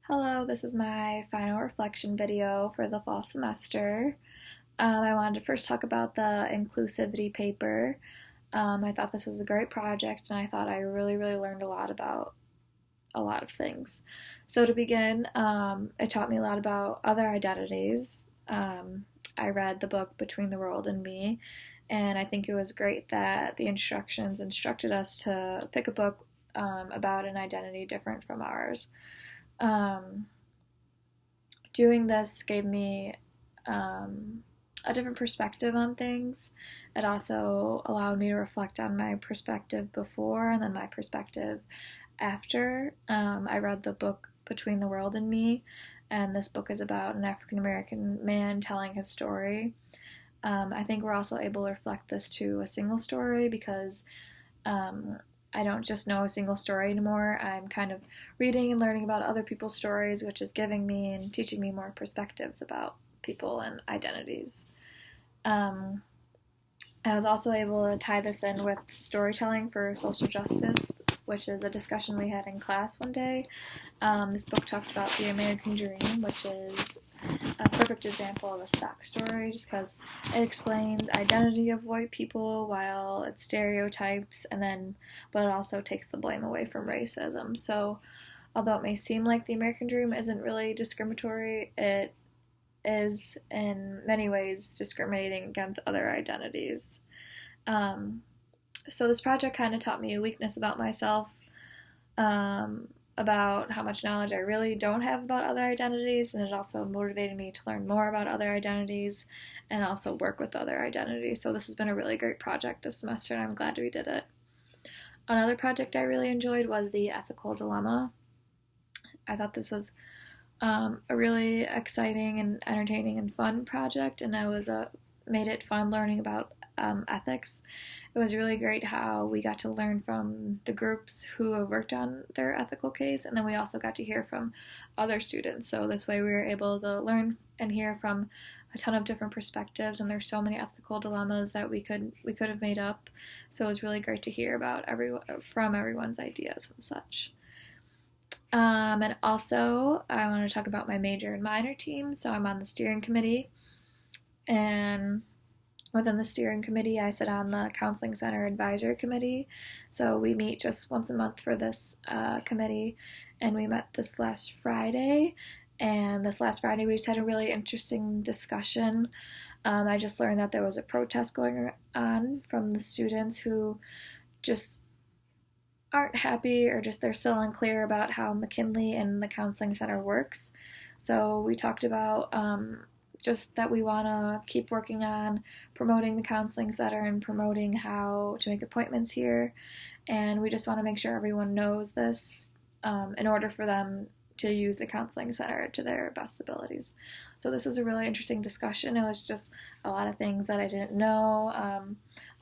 Hello, this is my final reflection video for the fall semester. I wanted to first talk about the inclusivity paper. I thought this was a great project and I thought I really learned a lot about a lot of things. So to begin, it taught me a lot about other identities. I read the book Between the World and Me, and I think it was great that the instructions instructed us to pick a book about an identity different from ours. Um, Doing this gave me a different perspective on things. It also allowed me to reflect on my perspective before and then my perspective after. I read the book Between the World and Me, and this book is about an African American man telling his story. I think we're also able to reflect this to a single story because um, I don't just know a single story anymore. I'm kind of reading and learning about other people's stories, which is giving me and teaching me more perspectives about people and identities. Um, I was also able to tie this in with storytelling for social justice, which is a discussion we had in class one day. This book talked about the American Dream, which is a perfect example of a stock story just because it explains identity of white people while it stereotypes but it also takes the blame away from racism. So although it may seem like the American Dream isn't really discriminatory, it is in many ways discriminating against other identities. Um, so this project kind of taught me a weakness about myself, um, about how much knowledge I really don't have about other identities, and it also motivated me to learn more about other identities and also work with other identities. So this has been a really great project this semester, and I'm glad we did it. Another project I really enjoyed was the ethical dilemma. I thought this was a really exciting and entertaining and fun project, and I was made it fun learning about ethics. It was really great how we got to learn from the groups who have worked on their ethical case, and then we also got to hear from other students. So this way we were able to learn and hear from a ton of different perspectives, and there's so many ethical dilemmas that we could have made up. So it was really great to hear about from everyone's ideas and such. And also, I want to talk about my major and minor team. So I'm on the steering committee, and within the steering committee, I sit on the Counseling Center Advisory Committee. So we meet just once a month for this committee, and we met this last Friday. And this last Friday, we just had a really interesting discussion. I just learned that there was a protest going on from the students who just aren't happy or just they're still unclear about how McKinley and the counseling center works. So we talked about just that we want to keep working on promoting the counseling center and promoting how to make appointments here. And we just want to make sure everyone knows this in order for them to use the counseling center to their best abilities. So this was a really interesting discussion. It was just a lot of things that I didn't know,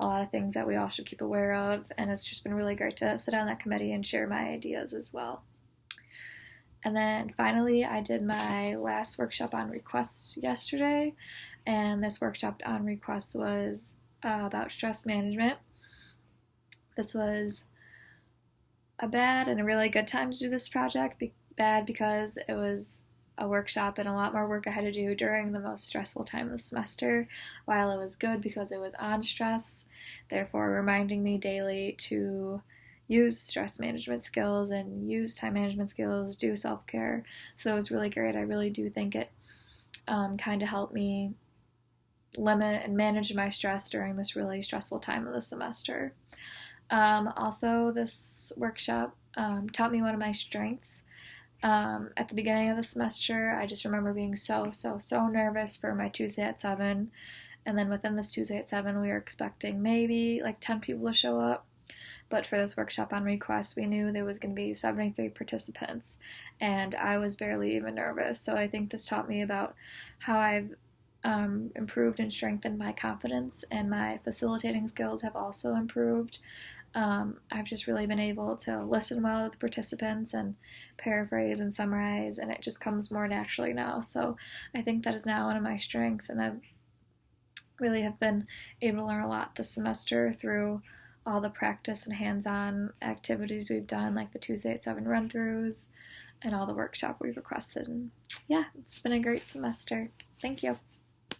a lot of things that we all should keep aware of, and it's just been really great to sit on that committee and share my ideas as well. And then finally, I did my last workshop on requests yesterday, and this workshop on requests was about stress management. This was a bad and a really good time to do this project. Bad because it was a workshop and a lot more work I had to do during the most stressful time of the semester, while it was good because it was on stress, therefore reminding me daily to use stress management skills and use time management skills, do self-care. So it was really great. I really do think it kind of helped me limit and manage my stress during this really stressful time of the semester. Also, this workshop taught me one of my strengths. At the beginning of the semester, I just remember being so nervous for my Tuesday at 7. And then within this Tuesday at 7, we were expecting maybe like 10 people to show up. But for this workshop on request, we knew there was going to be 73 participants. And I was barely even nervous. So I think this taught me about how I've improved and strengthened my confidence, and my facilitating skills have also improved. I've just really been able to listen well to the participants and paraphrase and summarize, and it just comes more naturally now. So I think that is now one of my strengths, and I really have been able to learn a lot this semester through all the practice and hands-on activities we've done, like the Tuesday at 7 run-throughs, and all the workshop we've requested. And yeah, it's been a great semester. Thank you.